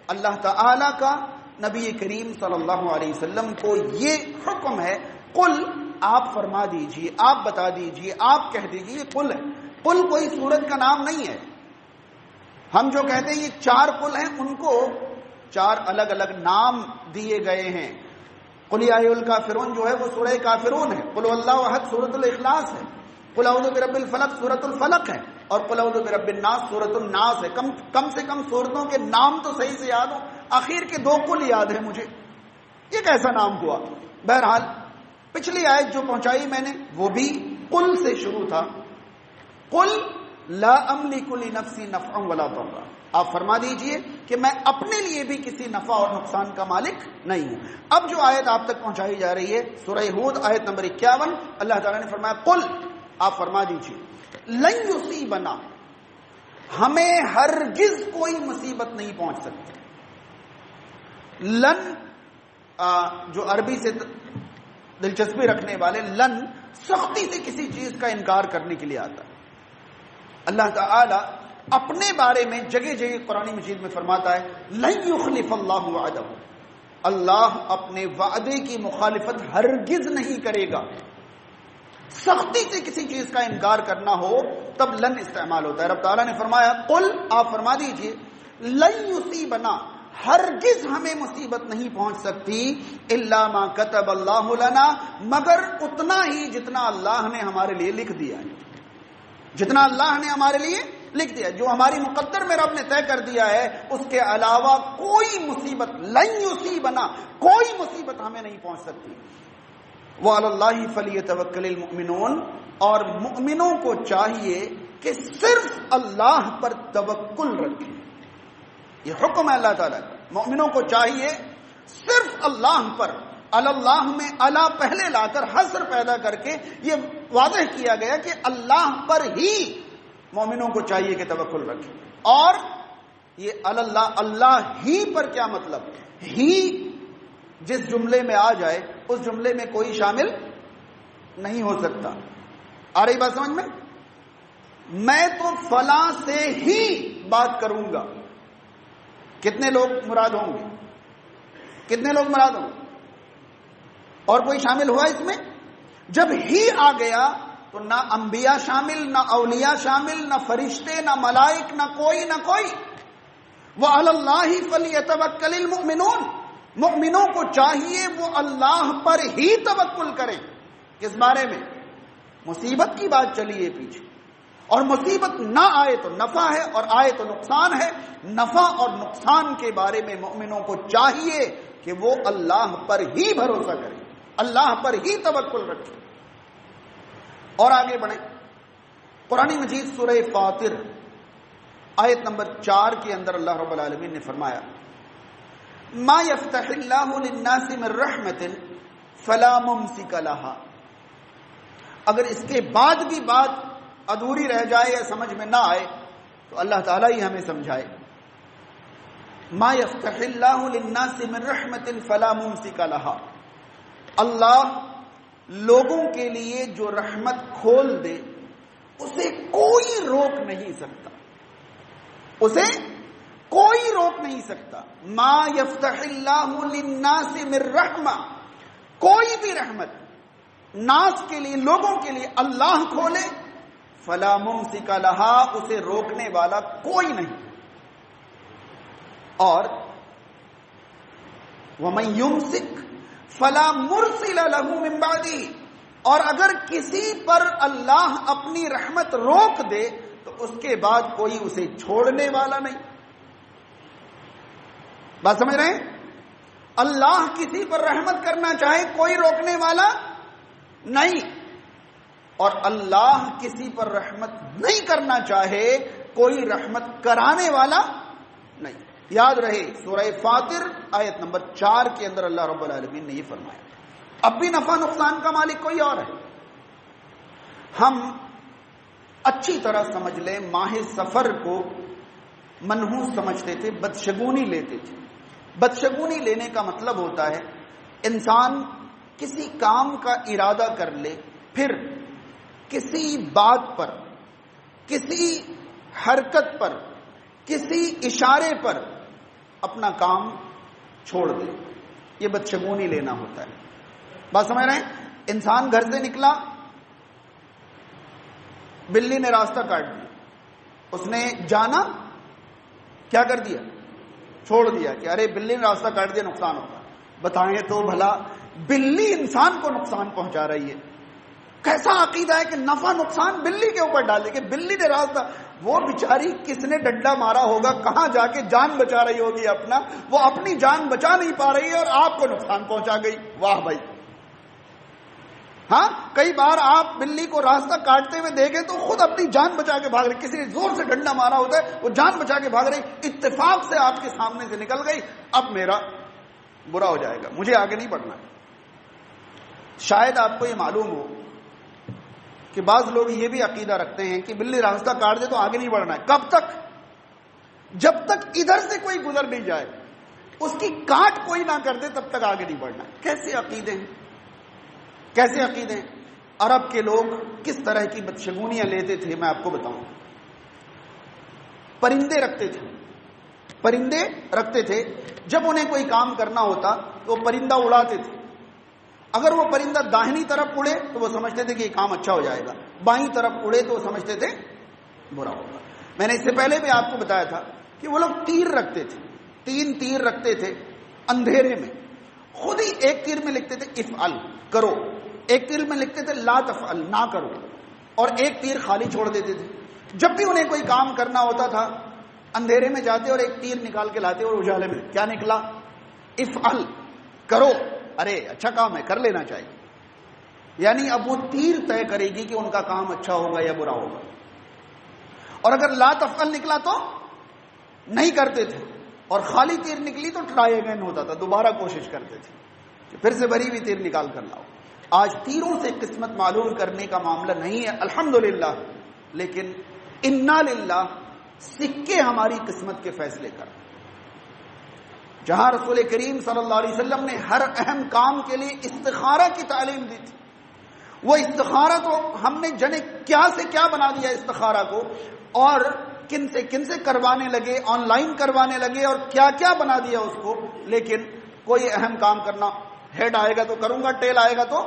اللہ تعالی کا نبی کریم صلی اللہ علیہ وسلم کو. یہ حکم ہے قل، آپ فرما دیجئے، آپ بتا دیجئے، آپ کہہ دیجئے. قل ہے. قل کوئی سورت کا نام نہیں ہے. ہم جو کہتے ہیں یہ 4 قل ہیں ان کو 4 الگ الگ نام دیے گئے ہیں. قل یا ایھا الکافرون جو ہے وہ سورہ کافرون ہے. قل واللہ احد سورۃ الاخلاص ہے. قل اعوذ برب الفلق سورۃ الفلق ہے. اور قل اعوذ برب الناس سورۃ الناس ہے. کم سے کم سورتوں کے نام تو صحیح سے یاد ہو. آخر کے 2 قل یاد ہیں مجھے، یہ کیسا نام ہوا؟ بہرحال پچھلی آیت جو پہنچائی میں نے وہ بھی قل سے شروع تھا. قل لا املک لنفسی نفعا ولا ضرا، آپ فرما دیجئے کہ میں اپنے لیے بھی کسی نفع اور نقصان کا مالک نہیں ہوں. اب جو آیت آپ تک پہنچائی جا رہی ہے سورہ ہود آیت نمبر 51 اللہ تعالیٰ نے فرمایا قل، آپ فرما دیجئے لن یصیبنا، ہمیں ہرگز کوئی مصیبت نہیں پہنچ سکتی. لن جو عربی سے دلچسپی رکھنے والے لن سختی سے کسی چیز کا انکار کرنے کے لیے آتا ہے. اللہ تعالی اپنے بارے میں جگہ جگہ قرآن مجید میں فرماتا ہے لن یخلف اللہ وعدہ، اللہ اپنے وعدے کی مخالفت ہرگز نہیں کرے گا. سختی سے کسی چیز کا انکار کرنا ہو تب لن استعمال ہوتا ہے. رب تعالیٰ نے فرمایا قل، آپ فرما دیجئے لن یصیبنا، ہرگز ہمیں مصیبت نہیں پہنچ سکتی الا ما کتب اللہ لنا، مگر اتنا ہی جتنا اللہ نے ہمارے لیے لکھ دیا ہے. جتنا اللہ نے ہمارے لیے لکھ دیا، جو ہماری مقدر میں رب نے طے کر دیا ہے اس کے علاوہ کوئی مصیبت لن یصیبنا، کوئی مصیبت ہمیں نہیں پہنچ سکتی. وعلی اللہ فلیتوکل المؤمنون، اور مؤمنوں کو چاہیے کہ صرف اللہ پر توکل رکھیں. یہ حکم ہے اللہ تعالیٰ کا. مومنوں کو چاہیے صرف اللہ پر، اللہ میں اللہ پہلے لا کر حصر پیدا کر کے یہ واضح کیا گیا کہ اللہ پر ہی مومنوں کو چاہیے کہ توکل رکھیں. اور یہ اللہ ہی پر کیا مطلب؟ ہی جس جملے میں آ جائے اس جملے میں کوئی شامل نہیں ہو سکتا. آ رہی بات سمجھ میں تو فلاں سے ہی بات کروں گا. کتنے لوگ مراد ہوں گے؟ کتنے لوگ مراد ہوں گے؟ اور کوئی شامل ہوا اس میں؟ جب ہی آ گیا تو نہ انبیاء شامل، نہ اولیاء شامل، نہ فرشتے، نہ ملائک، نہ کوئی. وَعَلَى اللَّهِ فَلْيَتَوَكَّلِ الْمُؤْمِنُونَ. مؤمنوں کو چاہیے وہ اللہ پر ہی توکل کریں. کس بارے میں؟ مصیبت کی بات چلی ہے پیچھے، اور مصیبت نہ آئے تو نفع ہے اور آئے تو نقصان ہے. نفع اور نقصان کے بارے میں مؤمنوں کو چاہیے کہ وہ اللہ پر ہی بھروسہ کریں، اللہ پر ہی توکل رکھیں. اور آگے بڑھیں. قرآن مجید سورہ فاطر آیت نمبر 4 کے اندر اللہ رب العالمین نے فرمایا ما یفتح اللہ للناس من رحمت فلا ممسک لها. اگر اس کے بعد بھی بات ادھوری رہ جائے یا سمجھ میں نہ آئے تو اللہ تعالیٰ ہی ہمیں سمجھائے. ما یفتح اللہ للناس من رحمت فلا ممسک لها. اللہ لوگوں کے لیے جو رحمت کھول دے اسے کوئی روک نہیں سکتا، اسے کوئی روک نہیں سکتا. ما یفتح اللہ للناس من رحمہ، کوئی بھی رحمت ناس کے لیے، لوگوں کے لیے اللہ کھولے، فلا ممسک لہا، اسے روکنے والا کوئی نہیں. اور ومن یمسک فلا مرسل لہ من بعدہ. اور اگر کسی پر اللہ اپنی رحمت روک دے تو اس کے بعد کوئی اسے چھوڑنے والا نہیں. بات سمجھ رہے ہیں؟ اللہ کسی پر رحمت کرنا چاہے کوئی روکنے والا نہیں، اور اللہ کسی پر رحمت نہیں کرنا چاہے کوئی رحمت کرانے والا نہیں. یاد رہے سورہ فاطر آیت نمبر 4 کے اندر اللہ رب العالمین نے یہ فرمایا. اب بھی نفع نقصان کا مالک کوئی اور ہے. ہم اچھی طرح سمجھ لیں، ماہ سفر کو منحوس سمجھتے تھے، بدشگونی لیتے تھے. بدشگونی لینے کا مطلب ہوتا ہے انسان کسی کام کا ارادہ کر لے، پھر کسی بات پر، کسی حرکت پر، کسی اشارے پر اپنا کام چھوڑ دے. یہ بدشگونی لینا ہوتا ہے. بات سمجھ رہے ہیں؟ انسان گھر سے نکلا، بلی نے راستہ کاٹ دیا، اس نے جانا کیا کر دیا؟ چھوڑ دیا کہ ارے بلی نے راستہ کاٹ دیا، نقصان ہوگا. بتائیں تو بھلا بلی انسان کو نقصان پہنچا رہی ہے. کیسا عقیدہ ہے کہ نفع نقصان بلی کے اوپر ڈالے کہ بلی نے راستہ، وہ بیچاری کس نے ڈنڈا مارا ہوگا، کہاں جا کے جان بچا رہی ہوگی اپنا، وہ اپنی جان بچا نہیں پا رہی ہے اور آپ کو نقصان پہنچا گئی. واہ بھائی. ہاں کئی بار آپ بلی کو راستہ کاٹتے ہوئے دیکھیں تو خود اپنی جان بچا کے بھاگ رہی، کسی نے زور سے ڈنڈا مارا ہوتا ہے وہ جان بچا کے بھاگ رہی، اتفاق سے آپ کے سامنے سے نکل گئی. اب میرا برا ہو جائے گا، مجھے آگے نہیں بڑھنا. شاید آپ کو یہ معلوم ہو کہ بعض لوگ یہ بھی عقیدہ رکھتے ہیں کہ بلی راستہ کاٹ دے تو آگے نہیں بڑھنا ہے. کب تک؟ جب تک ادھر سے کوئی گزر نہیں جائے، اس کی کاٹ کوئی نہ کر دے تب تک آگے نہیں بڑھنا ہے. کیسے عقیدے ہیں، کیسے عقیدے ہیں؟ عرب کے لوگ کس طرح کی بدشگونیاں لیتے تھے میں آپ کو بتاؤں. پرندے رکھتے تھے. جب انہیں کوئی کام کرنا ہوتا تو وہ پرندہ اڑاتے تھے. اگر وہ پرندہ داہنی طرف اڑے تو وہ سمجھتے تھے کہ یہ کام اچھا ہو جائے گا، بائیں طرف اڑے تو وہ سمجھتے تھے برا ہوگا. میں نے اس سے پہلے بھی آپ کو بتایا تھا کہ وہ لوگ تیر رکھتے تھے، 3 تیر رکھتے تھے اندھیرے میں. خود ہی ایک تیر میں لکھتے تھے افعل کرو، ایک تیر میں لکھتے تھے لا تفعل نہ کرو، اور ایک تیر خالی چھوڑ دیتے تھے. جب بھی انہیں کوئی کام کرنا ہوتا تھا اندھیرے میں جاتے اور ایک تیر نکال کے لاتے، اور اجالے میں کیا نکلا؟ افعل کرو. ارے اچھا کام ہے، کر لینا چاہیے. یعنی اب وہ تیر طے کرے گی کہ ان کا کام اچھا ہوگا یا برا ہوگا. اور اگر لا تفعل نکلا تو نہیں کرتے تھے، اور خالی تیر نکلی تو ٹرائی اگین ہوتا تھا، دوبارہ کوشش کرتے تھے کہ پھر سے بری ہوئی تیر نکال کر لاؤ۔ آج تیروں سے قسمت معلوم کرنے کا معاملہ نہیں ہے الحمدللہ، لیکن انا للہ سکے ہماری قسمت کے فیصلے کر۔ جہاں رسول کریم صلی اللہ علیہ وسلم نے ہر اہم کام کے لیے استخارہ کی تعلیم دی تھی، وہ استخارہ تو ہم نے جنے کیا سے کیا بنا دیا استخارہ کو، اور کن سے کروانے لگے، آن لائن کروانے لگے، اور کیا کیا بنا دیا اس کو۔ لیکن کوئی اہم کام کرنا، ہیڈ آئے گا تو کروں گا، ٹیل آئے گا تو۔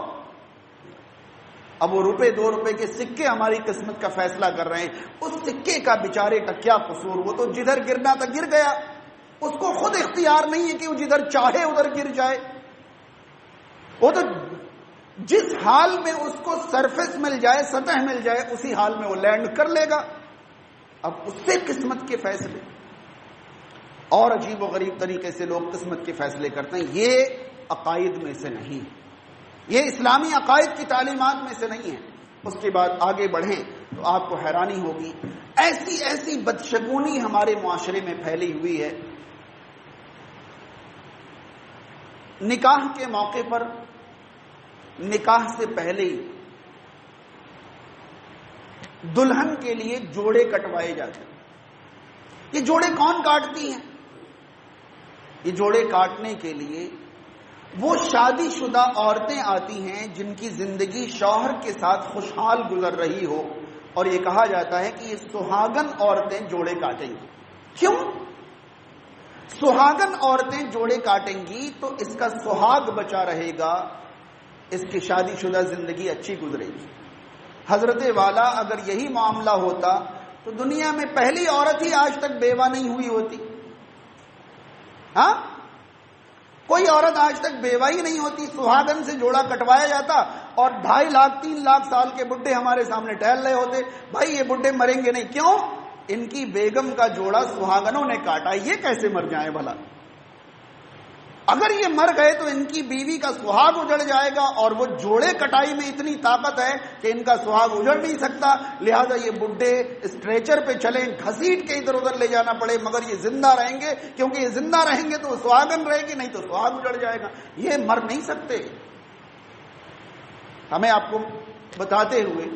اب وہ روپے 2 روپے کے سکے ہماری قسمت کا فیصلہ کر رہے ہیں۔ اس سکے کا بیچارے کا کیا قصور؟ وہ تو جدھر گرنا تھا گر گیا، اس کو خود اختیار نہیں ہے کہ وہ جدھر چاہے ادھر گر جائے۔ وہ تو جس حال میں اس کو سرفیس مل جائے، سطح مل جائے، اسی حال میں وہ لینڈ کر لے گا۔ اب اس سے قسمت کے فیصلے اور عجیب و غریب طریقے سے لوگ قسمت کے فیصلے کرتے ہیں۔ یہ عقائد میں سے نہیں، یہ اسلامی عقائد کی تعلیمات میں سے نہیں ہے۔ اس کے بعد آگے بڑھیں تو آپ کو حیرانی ہوگی، ایسی بدشگونی ہمارے معاشرے میں پھیلی ہوئی ہے۔ نکاح کے موقع پر نکاح سے پہلے ہی دلہن کے لیے جوڑے کٹوائے جاتے ہیں۔ یہ جوڑے کون کاٹتی ہیں؟ یہ جوڑے کاٹنے کے لیے وہ شادی شدہ عورتیں آتی ہیں جن کی زندگی شوہر کے ساتھ خوشحال گزر رہی ہو، اور یہ کہا جاتا ہے کہ یہ سہاگن عورتیں جوڑے کاٹیں گی۔ کیوں؟ سہاگن عورتیں جوڑے کاٹیں گی تو اس کا سہاگ بچا رہے گا، اس کی شادی شدہ زندگی اچھی گزرے گی۔ حضرت والا اگر یہی معاملہ ہوتا تو دنیا میں پہلی عورت ہی آج تک بیوہ نہیں ہوئی ہوتی۔ ہاں، کوئی عورت آج تک بیوہ ہی نہیں ہوتی۔ سہاگن سے جوڑا کٹوایا جاتا اور 2.5 لاکھ 3 لاکھ سال کے بڈھے ہمارے سامنے ٹہل رہے ہوتے، بھائی یہ بڈھے مریں گے نہیں۔ کیوں؟ ان کی بیگم کا جوڑا سہاگنوں نے کاٹا، یہ کیسے مر جائیں بھلا؟ اگر یہ مر گئے تو ان کی بیوی کا سہاگ اجڑ جائے گا، اور وہ جوڑے کٹائی میں اتنی طاقت ہے کہ ان کا سہاگ اجڑ نہیں سکتا، لہذا یہ بڈھے اسٹریچر پہ چلیں، گھسیٹ کے ادھر ادھر لے جانا پڑے، مگر یہ زندہ رہیں گے، کیونکہ یہ زندہ رہیں گے تو سہاگن رہے گی، نہیں تو سہاگ اجڑ جائے گا۔ یہ مر نہیں سکتے۔ ہمیں آپ کو بتاتے ہوئے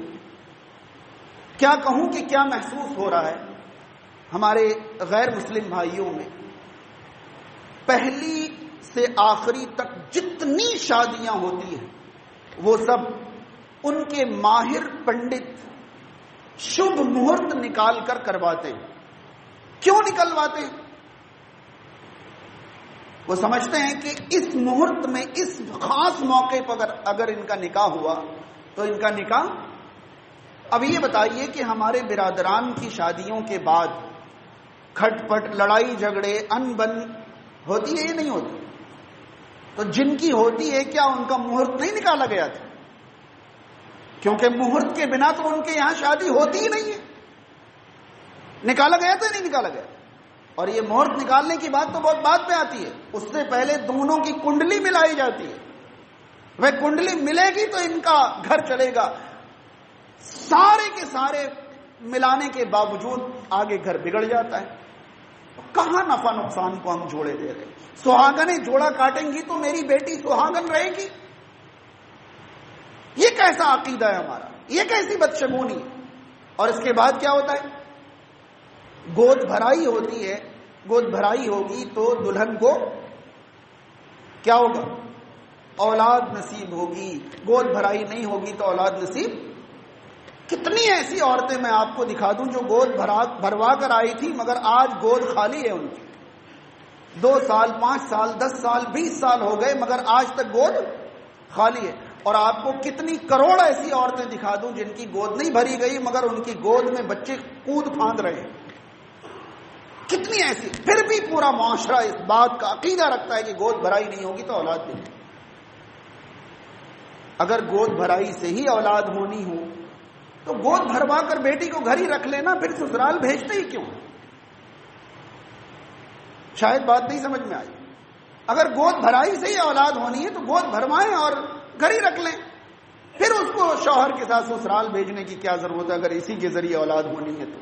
کیا کہوں کہ کیا محسوس ہو رہا ہے ہمارے غیر مسلم بھائیوں میں۔ پہلی سے آخری تک جتنی شادیاں ہوتی ہیں وہ سب ان کے ماہر پنڈت شبھ مہورت نکال کر کرواتے ہیں۔ کیوں نکلواتے ہیں؟ وہ سمجھتے ہیں کہ اس مہورت میں، اس خاص موقع پر اگر ان کا نکاح ہوا تو ان کا نکاح۔ اب یہ بتائیے کہ ہمارے برادران کی شادیوں کے بعد کھٹ پٹ، لڑائی جھگڑے، ان بن ہوتی ہے یا نہیں ہوتی؟ تو جن کی ہوتی ہے کیا ان کا مہورت نہیں نکالا گیا تھا؟ کیونکہ مہورت کے بنا تو ان کے یہاں شادی ہوتی ہی نہیں ہے۔ نکالا گیا تھا نہیں نکالا گیا؟ اور یہ مہورت نکالنے کی بات تو بہت بعد پہ آتی ہے، اس سے پہلے دونوں کی کنڈلی ملائی جاتی ہے۔ وہ کنڈلی ملے گی تو ان کا گھر چلے گا۔ سارے کے سارے ملانے کے باوجود آگے گھر بگڑ جاتا ہے۔ کہاں نفع نقصان کو ہم جوڑے دے رہے؟ سہاگنیں جوڑا کاٹیں گی تو میری بیٹی سہاگن رہے گی؟ یہ کیسا عقیدہ ہے ہمارا؟ یہ کیسی بدشگونی؟ اور اس کے بعد کیا ہوتا ہے؟ گود بھرائی ہوتی ہے۔ گود بھرائی ہوگی تو دلہن کو کیا ہوگا؟ اولاد نصیب ہوگی۔ گود بھرائی نہیں ہوگی تو اولاد نصیب۔ کتنی ایسی عورتیں میں آپ کو دکھا دوں جو گود بھروا کر آئی تھی مگر آج گود خالی ہے ان کی۔ 2 سال 5 سال 10 سال 20 سال ہو گئے مگر آج تک گود خالی ہے۔ اور آپ کو کتنی کروڑ ایسی عورتیں دکھا دوں جن کی گود نہیں بھری گئی مگر ان کی گود میں بچے کود پھاند رہے ہیں۔ کتنی ایسی، پھر بھی پورا معاشرہ اس بات کا عقیدہ رکھتا ہے کہ گود بھرائی نہیں ہوگی تو اولاد نہیں۔ اگر گود بھرائی سے ہی اولاد ہونی ہو تو گود بھروا کر بیٹی کو گھر ہی رکھ لینا، پھر سسرال بھیجتے ہی کیوں؟ شاید بات نہیں سمجھ میں آئی۔ اگر گود بھرائی سے ہی اولاد ہونی ہے تو گود بھروائیں اور گھر ہی رکھ لیں، پھر اس کو شوہر کے ساتھ سسرال بھیجنے کی کیا ضرورت ہے اگر اسی کے ذریعے اولاد ہونی ہے تو؟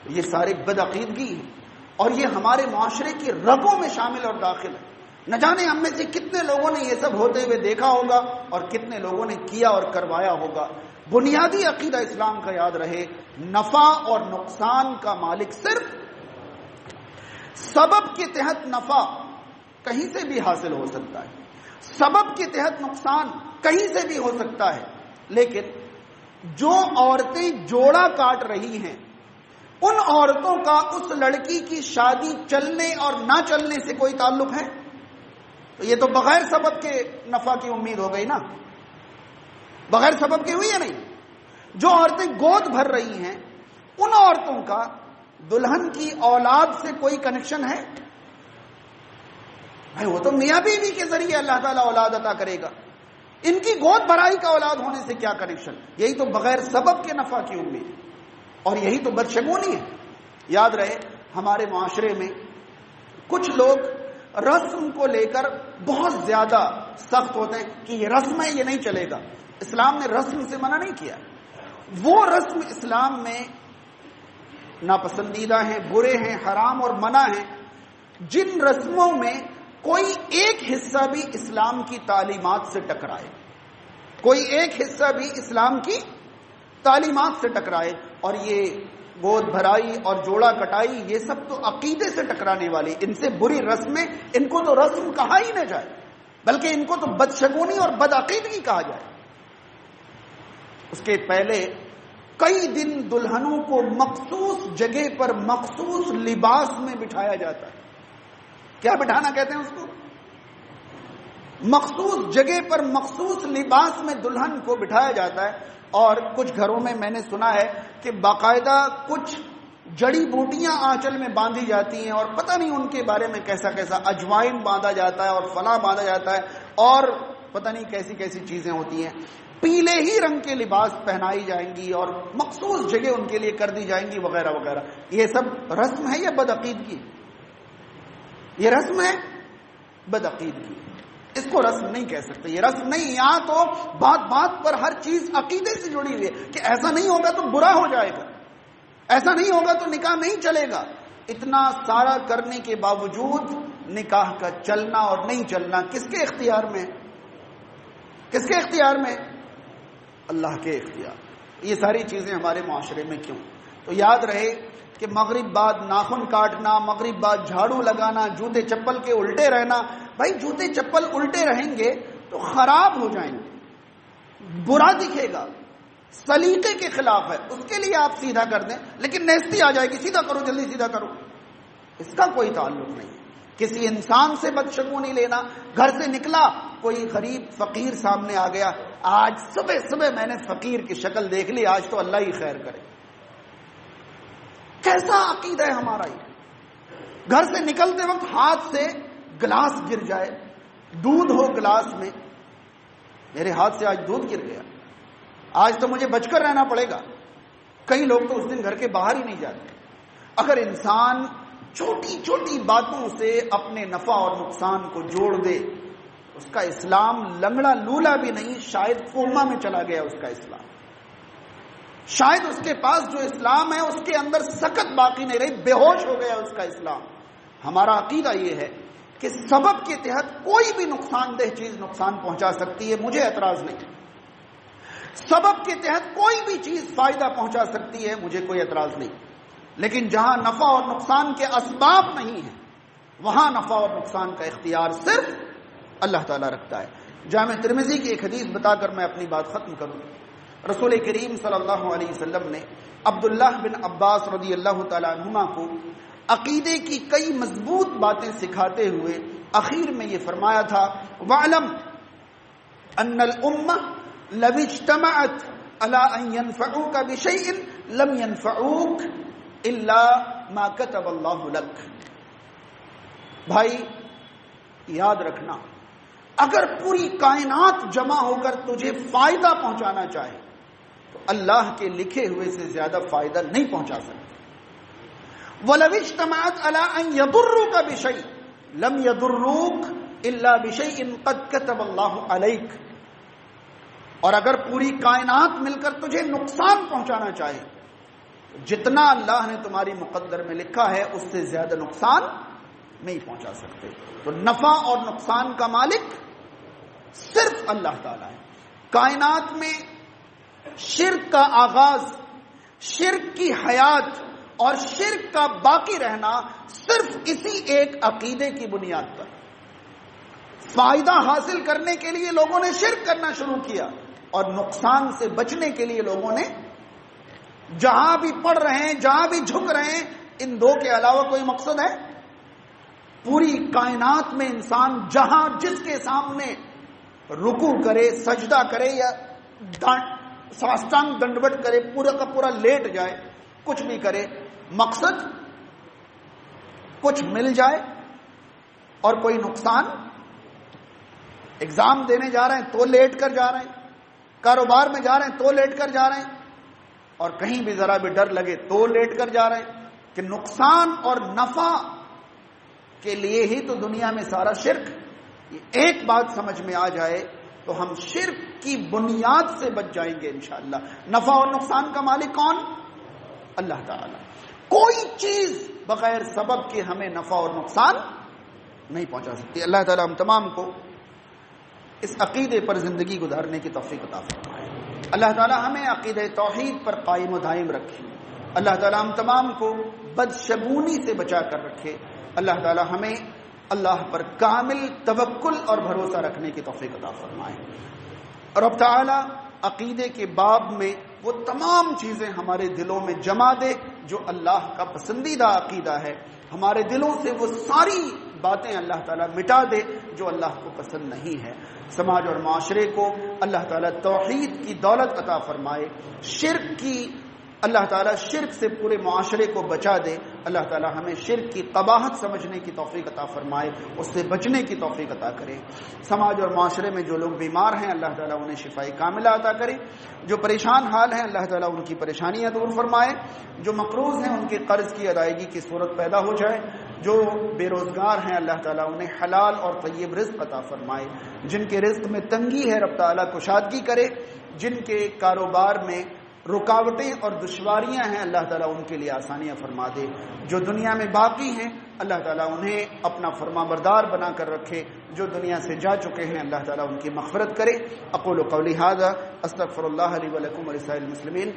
یہ سارے بدعقیدگی ہیں اور یہ ہمارے معاشرے کی رگوں میں شامل اور داخل ہے. نہ جانے ہم میں سے کتنے لوگوں نے یہ سب ہوتے ہوئے دیکھا ہوگا اور کتنے لوگوں نے کیا اور کروایا ہوگا. بنیادی عقیدہ اسلام کا یاد رہے, نفع اور نقصان کا مالک صرف سبب کے تحت نفع کہیں سے بھی حاصل ہو سکتا ہے, سبب کے تحت نقصان کہیں سے بھی ہو سکتا ہے, لیکن جو عورتیں جوڑا کاٹ رہی ہیں ان عورتوں کا اس لڑکی کی شادی چلنے اور نہ چلنے سے کوئی تعلق ہے؟ تو یہ تو بغیر سبب کے نفع کی امید ہو گئی نا, بغیر سبب کے ہوئی ہے نہیں. جو عورتیں گود بھر رہی ہیں ان عورتوں کا دلہن کی اولاد سے کوئی کنیکشن ہے؟ بھائی وہ تو میاں بیوی کے ذریعے اللہ تعالیٰ اولاد عطا کرے گا, ان کی گود بھرائی کا اولاد ہونے سے کیا کنیکشن؟ یہی تو بغیر سبب کے نفع کی امید, اور یہی تو بدشگونی ہے. یاد رہے ہمارے معاشرے میں کچھ لوگ رسم کو لے کر بہت زیادہ سخت ہوتے ہیں کہ یہ رسم ہے, یہ نہیں چلے گا. اسلام نے رسم سے منع نہیں کیا, وہ رسم اسلام میں ناپسندیدہ ہیں, برے ہیں, حرام اور منع ہیں جن رسموں میں کوئی ایک حصہ بھی اسلام کی تعلیمات سے ٹکرائے, کوئی ایک حصہ بھی اسلام کی تعلیمات سے ٹکرائے. اور یہ گود بھرائی اور جوڑا کٹائی یہ سب تو عقیدے سے ٹکرانے والی, ان سے بری رسمیں, ان کو تو رسم کہا ہی نہ جائے بلکہ ان کو تو بدشگونی اور بدعقیدگی کہا جائے. اس کے پہلے کئی دن دلہنوں کو مخصوص جگہ پر مخصوص لباس میں بٹھایا جاتا ہے. کیا بٹھانا کہتے ہیں اس کو؟ مخصوص جگہ پر مخصوص لباس میں دلہن کو بٹھایا جاتا ہے. اور کچھ گھروں میں میں نے سنا ہے کہ باقاعدہ کچھ جڑی بوٹیاں آنچل میں باندھی جاتی ہیں اور پتہ نہیں ان کے بارے میں کیسا کیسا اجوائن باندھا جاتا ہے اور فلاں باندھا جاتا ہے اور پتہ نہیں کیسی کیسی چیزیں ہوتی ہیں. پیلے ہی رنگ کے لباس پہنائی جائیں گی اور مخصوص جگہ ان کے لیے کر دی جائیں گی وغیرہ وغیرہ. یہ سب رسم ہے یا بدعقیدگی؟ یہ رسم ہے بدعقیدگی, اس کو رسم نہیں کہہ سکتے. یہ رسم نہیں, یہاں تو بات بات پر ہر چیز عقیدے سے جڑی ہوئی ہے کہ ایسا نہیں ہوگا تو برا ہو جائے گا, ایسا نہیں ہوگا تو نکاح نہیں چلے گا. اتنا سارا کرنے کے باوجود نکاح کا چلنا اور نہیں چلنا کس کے اختیار میں؟ کس کے اختیار میں؟ اللہ کے اختیار. یہ ساری چیزیں ہمارے معاشرے میں کیوں؟ تو یاد رہے کہ مغرب بعد ناخن کاٹنا, مغرب بعد جھاڑو لگانا, جوتے چپل کے الٹے رہنا. بھائی جوتے چپل الٹے رہیں گے تو خراب ہو جائیں گے, برا دکھے گا, سلیقے کے خلاف ہے. اس کے لیے آپ سیدھا کر دیں, لیکن نیستی آ جائے گی, سیدھا کرو, جلدی سیدھا کرو, اس کا کوئی تعلق نہیں. کسی انسان سے بدشگونی لینا, گھر سے نکلا کوئی غریب فقیر سامنے آ گیا, آج صبح صبح میں نے فقیر کی شکل دیکھ لی, آج تو اللہ ہی خیر کرے. کیسا عقیدہ ہے ہمارا یہ؟ گھر سے نکلتے وقت ہاتھ سے گلاس گر جائے, دودھ ہو گلاس میں, میرے ہاتھ سے آج دودھ گر گیا, آج تو مجھے بچ کر رہنا پڑے گا. کئی لوگ تو اس دن گھر کے باہر ہی نہیں جاتے. اگر انسان چھوٹی چھوٹی باتوں سے اپنے نفع اور نقصان کو جوڑ دے, اس کا اسلام لنگڑا لولا بھی نہیں, شاید کوما میں چلا گیا اس کا اسلام. شاید اس کے پاس جو اسلام ہے اس کے اندر سکت باقی نہیں رہی, بے ہوش ہو گیا اس کا اسلام. ہمارا عقیدہ یہ ہے کہ سبب کے تحت کوئی بھی نقصان دہ چیز نقصان پہنچا سکتی ہے, مجھے اعتراض نہیں. سبب کے تحت کوئی بھی چیز فائدہ پہنچا سکتی ہے, مجھے کوئی اعتراض نہیں. لیکن جہاں نفع اور نقصان کے اسباب نہیں ہیں وہاں نفع اور نقصان کا اختیار صرف اللہ تعالیٰ رکھتا ہے. جامع ترمذی کی ایک حدیث بتا کر میں اپنی بات ختم کروں. رسول کریم صلی اللہ علیہ وسلم نے عبداللہ بن عباس رضی اللہ تعالیٰ عنہما کو عقیدے کی کئی مضبوط باتیں سکھاتے ہوئے اخیر میں یہ فرمایا تھا, وَعْلَمْ أَنَّ الْأُمَّةَ لَوِ اجْتَمَعَتْ عَلَىٰ أَن يَنْفَعُوكَ بِشَيْءٍ لَمْ يَنْفَعُوكَ إِلَّا مَا كَتَبَ اللَّهُ لَكَ. بھائی یاد رکھنا, اگر پوری کائنات جمع ہو کر تجھے فائدہ پہنچانا چاہے تو اللہ کے لکھے ہوئے سے زیادہ فائدہ نہیں پہنچا سکتے. وَلَوِ اجْتَمَعَتْ عَلَىٰ أَن يَضُرُّوكَ بِشَيْءٍ لَمْ يَضُرُّوكَ إِلَّا بِشَيْءٍ قَدْ كَتَبَ اللَّهُ عَلَيْكَ. اور اگر پوری کائنات مل کر تجھے نقصان پہنچانا چاہے جتنا اللہ نے تمہاری مقدر میں لکھا ہے اس سے زیادہ نقصان نہیں پہنچا سکتے. تو نفع اور نقصان کا مالک صرف اللہ تعالیٰ ہے. کائنات میں شرک کا آغاز، شرک کی حیات اور شرک کا باقی رہنا صرف اسی ایک عقیدے کی بنیاد پر. فائدہ حاصل کرنے کے لیے لوگوں نے شرک کرنا شروع کیا اور نقصان سے بچنے کے لیے لوگوں نے جہاں بھی پڑھ رہے ہیں، جہاں بھی جھک رہے ہیں، ان دو کے علاوہ کوئی مقصد ہے؟ پوری کائنات میں انسان جہاں جس کے سامنے رکوع کرے، سجدہ کرے یا ساستانگ دنڈوت کرے، پورا کا پورا لیٹ جائے، کچھ بھی کرے، مقصد کچھ مل جائے اور کوئی نقصان. ایگزام دینے جا رہے ہیں تو لیٹ کر جا رہے ہیں، کاروبار میں جا رہے ہیں تو لیٹ کر جا رہے ہیں، اور کہیں بھی ذرا بھی ڈر لگے تو لیٹ کر جا رہے ہیں. کہ نقصان اور نفع کے لیے ہی تو دنیا میں سارا شرک. یہ ایک بات سمجھ میں آ جائے تو ہم شرک کی بنیاد سے بچ جائیں گے انشاءاللہ. نفع اور نقصان کا مالک کون؟ اللہ تعالی. کوئی چیز بغیر سبب کے ہمیں نفع اور نقصان نہیں پہنچا سکتی. اللہ تعالیٰ ہم تمام کو اس عقیدے پر زندگی گزارنے کی توفیق عطا فرمائے. اللہ تعالیٰ ہمیں عقیدہ توحید پر قائم و دائم رکھے. اللہ تعالیٰ ہم تمام کو بدشگونی سے بچا کر رکھے. اللہ تعالیٰ ہمیں اللہ پر کامل توکل اور بھروسہ رکھنے کی توفیق عطا فرمائے. اور رب تعالیٰ عقیدے کے باب میں وہ تمام چیزیں ہمارے دلوں میں جما دے جو اللہ کا پسندیدہ عقیدہ ہے. ہمارے دلوں سے وہ ساری باتیں اللہ تعالیٰ مٹا دے جو اللہ کو پسند نہیں ہے. سماج اور معاشرے کو اللہ تعالیٰ توحید کی دولت عطا فرمائے. شرک کی اللہ تعالیٰ شرک سے پورے معاشرے کو بچا دے. اللہ تعالیٰ ہمیں شرک کی قباحت سمجھنے کی توفیق عطا فرمائے، اس سے بچنے کی توفیق عطا کرے. سماج اور معاشرے میں جو لوگ بیمار ہیں اللہ تعالیٰ انہیں شفائی کاملہ عطا کرے. جو پریشان حال ہیں اللہ تعالیٰ ان کی پریشانیاں دور فرمائے. جو مقروض ہیں ان کے قرض کی ادائیگی کی صورت پیدا ہو جائے. جو بے روزگار ہیں اللہ تعالیٰ انہیں حلال اور طیب رزق عطا فرمائے. جن کے رزق میں تنگی ہے رب تعالیٰ کشادگی کرے. جن کے کاروبار میں رکاوٹیں اور دشواریاں ہیں اللہ تعالیٰ ان کے لیے آسانیاں فرما دے. جو دنیا میں باقی ہیں اللہ تعالیٰ انہیں اپنا فرما بردار بنا کر رکھے. جو دنیا سے جا چکے ہیں اللہ تعالیٰ ان کی مغفرت کرے. اقول قولی ھذا استغفر اللہ لی ولکم ولسائر المسلمین.